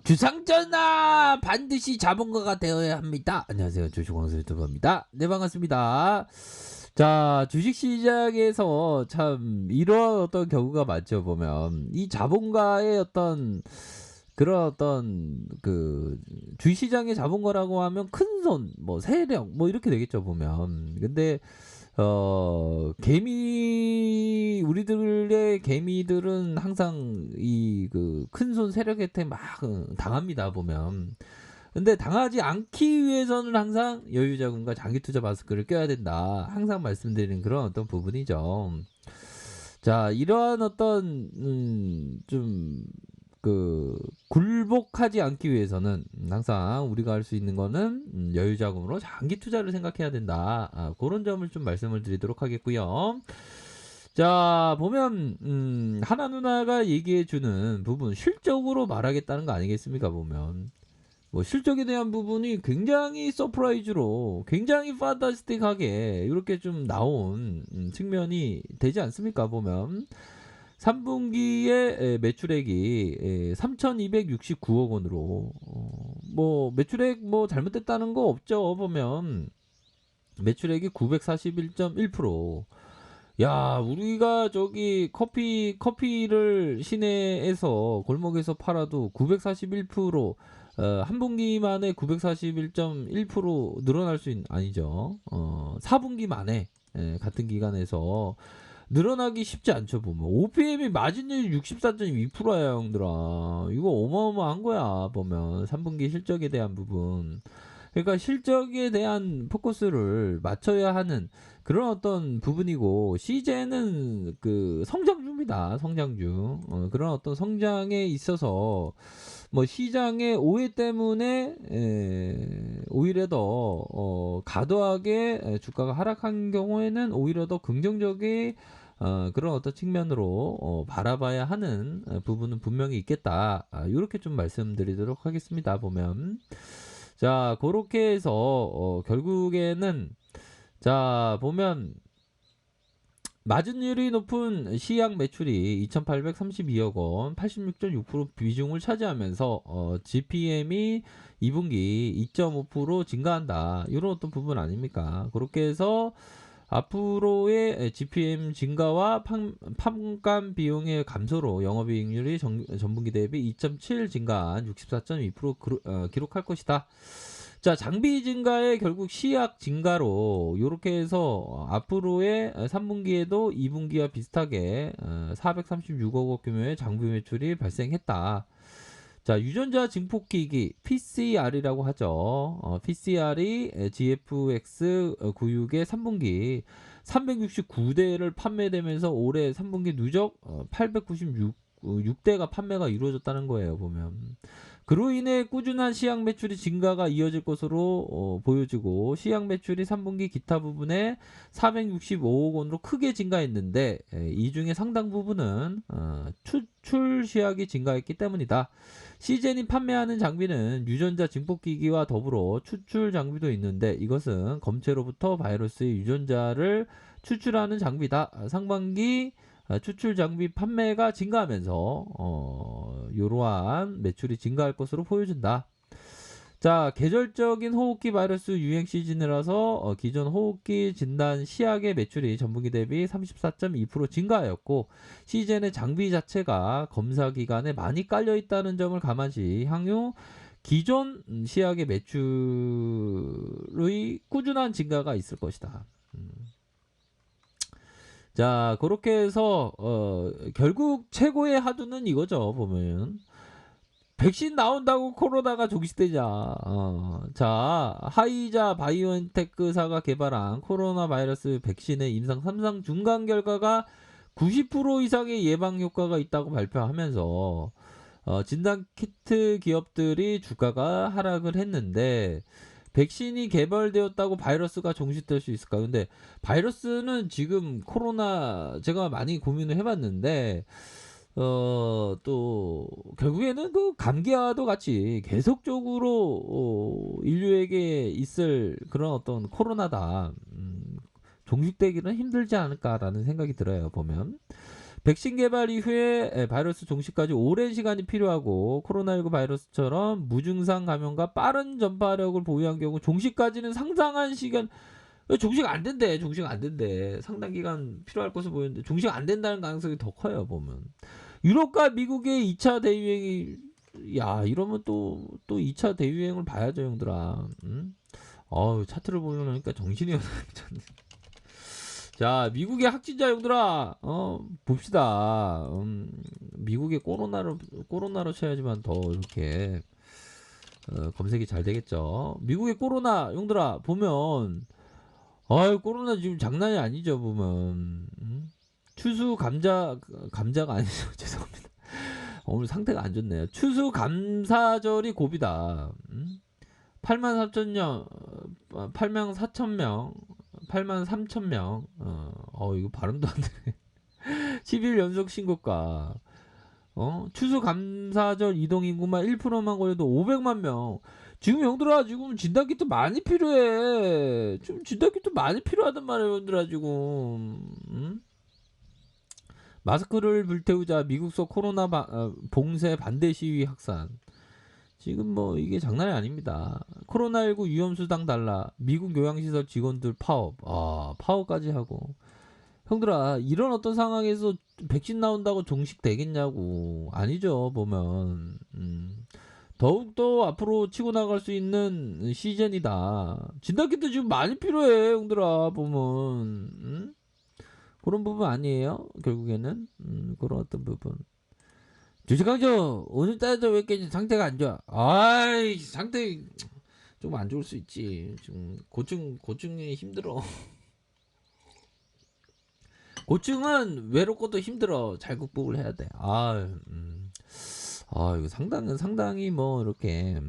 주상전화 반드시 자본가가 되어야 합니다. 안녕하세요. 주식왕수 유튜버입니다. 네, 반갑습니다. 자, 주식시장에서 참 이런 어떤 경우가 많죠. 보면 이 자본가의 어떤 그런 어떤 그 주식시장의 자본가라고 하면 큰손, 뭐 세력, 뭐 이렇게 되겠죠. 보면 근데 우리들의 개미들은 항상 이 그 큰손 세력한테 막 당합니다, 보면. 근데 당하지 않기 위해서는 항상 여유자금과 장기투자 마스크를 껴야 된다. 항상 말씀드리는 그런 어떤 부분이죠. 자, 이러한 어떤, 좀, 굴복하지 않기 위해서는 항상 우리가 할 수 있는 거는 여유자금으로 장기 투자를 생각해야 된다. 그런 점을 좀 말씀을 드리도록 하겠고요. 자, 보면 하나 누나가 얘기해 주는 부분, 실적으로 말하겠다는 거 아니겠습니까? 보면 뭐 실적에 대한 부분이 굉장히 서프라이즈로 굉장히 판타스틱하게 이렇게 좀 나온 측면이 되지 않습니까? 보면 3분기에 매출액이 3,269억 원으로 뭐 매출액 뭐 잘못됐다는 거 없죠. 보면 매출액이 941.1%. 야, 우리가 저기 커피를 시내에서 골목에서 팔아도 941%, 한 분기 만에 941.1% 늘어날 수 아니죠. 4분기 만에 같은 기간에서 늘어나기 쉽지 않죠. 보면 OPM이 마진율 64.2%야 형들아. 이거 어마어마한 거야. 보면 3분기 실적에 대한 부분. 그러니까 실적에 대한 포커스를 맞춰야 하는 그런 어떤 부분이고, CJ는 그 성장주입니다. 성장주. 그런 어떤 성장에 있어서 뭐 시장의 오해 때문에 오히려 더 과도하게 주가가 하락한 경우에는 오히려 더 긍정적인 그런 어떤 측면으로 바라봐야 하는 부분은 분명히 있겠다. 이렇게 좀 말씀드리도록 하겠습니다. 보면 자, 그렇게 해서 결국에는 자, 보면 마진율이 높은 시약 매출이 2,832억 원, 86.6% 비중을 차지하면서 GPM이 2분기 2.5% 증가한다. 이런 어떤 부분 아닙니까? 그렇게 해서 앞으로의 GPM 증가와 판관 비용의 감소로 영업이익률이 전분기 대비 2.7 증가한 64.2% 기록할 것이다. 자, 장비 증가에 결국 시약 증가로 이렇게 해서 앞으로의 3분기에도 2분기와 비슷하게 436억 원 규모의 장비 매출이 발생했다. 자, 유전자 증폭기기 PCR이라고 하죠. PCR이 GFX 96의 3분기 369대를 판매되면서 올해 3분기 누적 896대가 판매가 이루어졌다는 거예요. 보면 그로 인해 꾸준한 시약 매출이 증가가 이어질 것으로 보여지고, 시약 매출이 3분기 기타 부분에 465억 원으로 크게 증가했는데 이 중에 상당 부분은 추출 시약이 증가했기 때문이다. 시젠이 판매하는 장비는 유전자 증폭기기와 더불어 추출 장비도 있는데, 이것은 검체로부터 바이러스의 유전자를 추출하는 장비다. 상반기 추출 장비 판매가 증가하면서 이러한 매출이 증가할 것으로 보여진다. 자, 계절적인 호흡기 바이러스 유행 시즌이라서 기존 호흡기 진단 시약의 매출이 전분기 대비 34.2% 증가하였고, 시즌의 장비 자체가 검사 기간에 많이 깔려 있다는 점을 감안시 향후 기존 시약의 매출의 꾸준한 증가가 있을 것이다. 자, 그렇게 해서 결국 최고의 하두는 이거죠. 보면 백신 나온다고 코로나가 종식되자. 자, 하이자 바이오엔테크사가 개발한 코로나 바이러스 백신의 임상 3상 중간 결과가 90% 이상의 예방 효과가 있다고 발표하면서 진단 키트 기업들이 주가가 하락을 했는데, 백신이 개발되었다고 바이러스가 종식될 수 있을까? 근데 바이러스는 지금 코로나 제가 많이 고민을 해봤는데 또 결국에는 그 감기와도 같이 계속적으로 인류에게 있을 그런 어떤 코로나다. 종식되기는 힘들지 않을까라는 생각이 들어요. 보면 백신 개발 이후에 바이러스 종식까지 오랜 시간이 필요하고 코로나19 바이러스처럼 무증상 감염과 빠른 전파력을 보유한 경우 종식까지는 상당한 시간 종식 안 된대. 종식 안 된대. 상당 기간 필요할 것으로 보이는데 종식 안 된다는 가능성이 더 커요, 보면. 유럽과 미국의 2차 대유행이 이러면 또 2차 대유행을 봐야죠, 형들아. 응? 차트를 보려니까 정신이 없네. 자, 미국의 확진자 형들아, 봅시다. 미국의 코로나로 쳐야지만 더 이렇게 검색이 잘 되겠죠. 미국의 코로나 형들아 보면, 코로나 지금 장난이 아니죠, 보면. 추수 감자가 아니죠. 죄송합니다. 오늘 상태가 안 좋네요. 추수 감사절이 고비다. 8만 4천명, 8만 4천명, 8만 3천명. 이거 발음도 안 되네. 10일 연속 신고가. 추수 감사절 이동 인구만 1%만 걸려도 500만 명. 지금 형들아 지금 진단키트 많이 필요해. 지금 진단키트 많이 필요하단 말이에요, 형들아 지금. 마스크를 불태우자 미국서 코로나 봉쇄 반대 시위 확산. 지금 뭐 이게 장난이 아닙니다. 코로나19 위험수당 달라. 미국 요양시설 직원들 파업. 파업까지 하고. 형들아 이런 어떤 상황에서 백신 나온다고 종식 되겠냐고. 아니죠, 보면. 더욱더 앞으로 치고 나갈 수 있는 시즌이다. 진단키트 지금 많이 필요해, 형들아 보면. 그런 부분 아니에요, 결국에는. 그런 어떤 부분. 주식강조 오늘따라 왜 이렇게 상태가 안 좋아? 상태 좀 안 좋을 수 있지. 지금 고증이 힘들어. 고증은 외롭고도 힘들어. 잘 극복을 해야 돼. 이거 상당히 뭐 이렇게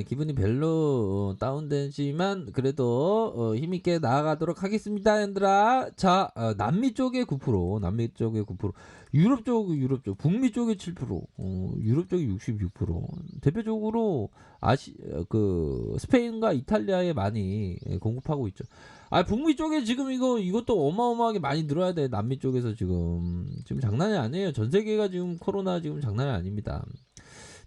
기분이 별로 다운되지만 그래도 힘있게 나아가도록 하겠습니다, 얘들아. 자, 남미 쪽에 9%, 유럽 쪽, 북미 쪽에 7%, 유럽 쪽에 66%. 대표적으로 스페인과 이탈리아에 많이 공급하고 있죠. 북미 쪽에 지금 이것도 어마어마하게 많이 늘어야 돼. 남미 쪽에서 지금 장난이 아니에요. 전 세계가 지금 코로나 지금 장난이 아닙니다.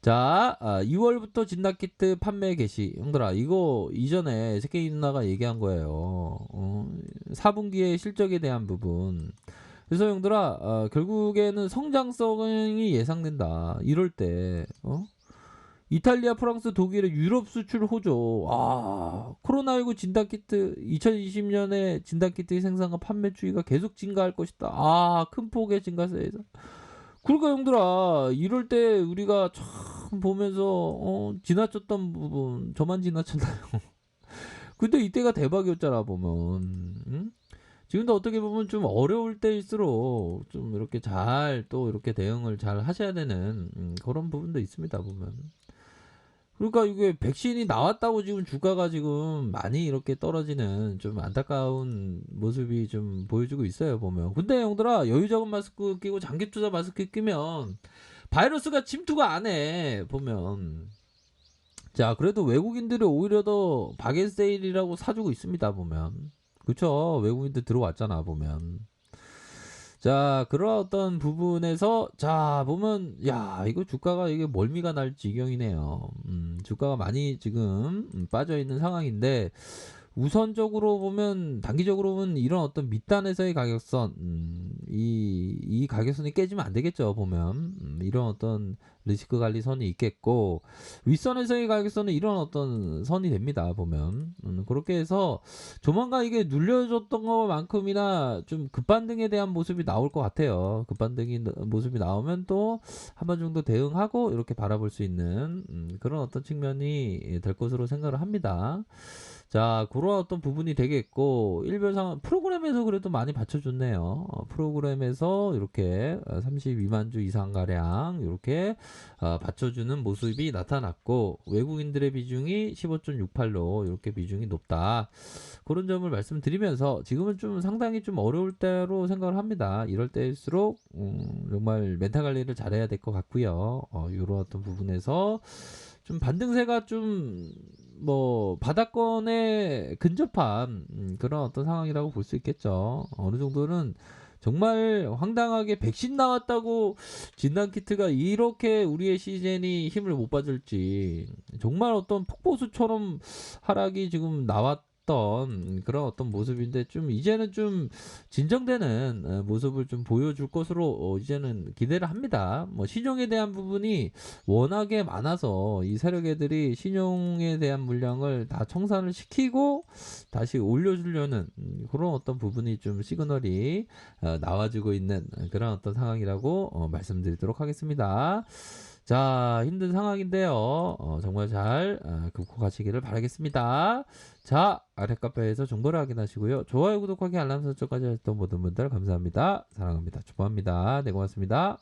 자, 2월부터 진단키트 판매 개시. 형들아, 이거 이전에 SK 누나가 얘기한 거예요. 4분기의 실적에 대한 부분. 그래서 형들아, 결국에는 성장성이 예상된다. 이럴 때, 이탈리아, 프랑스, 독일의 유럽 수출 호조. 코로나19 진단키트 2020년에 진단키트 생산과 판매 추이가 계속 증가할 것이다. 큰 폭의 증가세에서. 그러니까 형들아, 이럴 때 우리가 참 보면서 지나쳤던 부분 저만 지나쳤나요? 근데 이때가 대박이었잖아, 보면. 지금도 어떻게 보면 좀 어려울 때일수록 좀 이렇게 또 이렇게 대응을 잘 하셔야 되는 그런 부분도 있습니다, 보면. 그러니까 이게 백신이 나왔다고 지금 주가가 지금 많이 이렇게 떨어지는 좀 안타까운 모습이 좀 보여주고 있어요, 보면. 근데 형들아, 여유 적은 마스크 끼고 장기 투자 마스크 끼면 바이러스가 침투가 안 해, 보면. 자, 그래도 외국인들이 오히려 더 바겐세일이라고 사주고 있습니다, 보면. 그쵸? 외국인들 들어왔잖아, 보면. 자, 그런 어떤 부분에서 보면 이거 주가가 이게 멀미가 날 지경이네요. 주가가 많이 지금 빠져 있는 상황인데 우선적으로 보면 단기적으로 보면 이런 어떤 밑단에서의 가격선 이 가격선이 깨지면 안 되겠죠, 보면. 이런 어떤 리스크 관리 선이 있겠고 윗선에서의 가격선은 이런 어떤 선이 됩니다, 보면. 그렇게 해서 조만간 이게 눌려줬던 것만큼이나 좀 급반등에 대한 모습이 나올 것 같아요. 급반등이 모습이 나오면 또 한 번 정도 대응하고 이렇게 바라볼 수 있는 그런 어떤 측면이 될 것으로 생각을 합니다. 자, 그런 어떤 부분이 되겠고 일별 상황 프로그램에서 그래도 많이 받쳐줬네요. 프로그램에서 이렇게 32만 주 이상 가량 이렇게 받쳐주는 모습이 나타났고 외국인들의 비중이 15.68로 이렇게 비중이 높다. 그런 점을 말씀드리면서 지금은 좀 상당히 좀 어려울 때로 생각을 합니다. 이럴 때일수록 정말 멘탈 관리를 잘해야 될 것 같고요. 이런 어떤 부분에서 좀 반등세가 좀 뭐 바닥권에 근접한 그런 어떤 상황이라고 볼 수 있겠죠. 어느 정도는 정말 황당하게 백신 나왔다고 진단 키트가 이렇게 우리의 시즌이 힘을 못 받을지 정말 어떤 폭포수처럼 하락이 지금 나왔던 그런 어떤 모습인데 좀 이제는 좀 진정되는 모습을 좀 보여줄 것으로 이제는 기대를 합니다. 뭐 신용에 대한 부분이 워낙에 많아서 이 세력애들이 신용에 대한 물량을 다 청산을 시키고 다시 올려주려는 그런 어떤 부분이 좀 시그널이 나와주고 있는 그런 어떤 상황이라고 말씀드리도록 하겠습니다. 자, 힘든 상황인데요. 정말 잘 극복하시기를 바라겠습니다. 자, 아래 카페에서 정보를 확인하시고요. 좋아요, 구독하기, 알람 설정까지 하셨던 모든 분들 감사합니다. 사랑합니다. 축복합니다. 네, 고맙습니다.